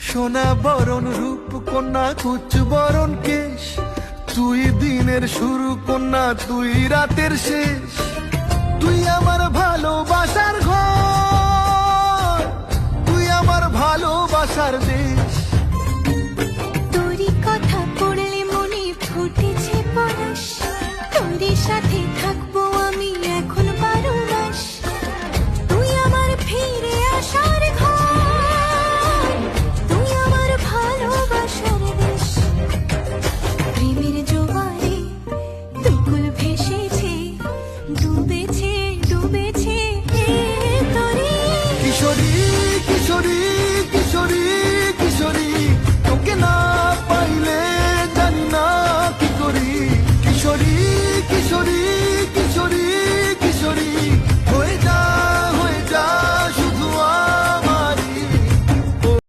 সোনা বরণ রূপ কন্যা কুচ বরণ কেশ, তুই দিনের শুরু কন্যা তুই রাতের শেষ। তুই আমার ভালোবাসার ঘর, তুই আমার ভালোবাসার দেশ।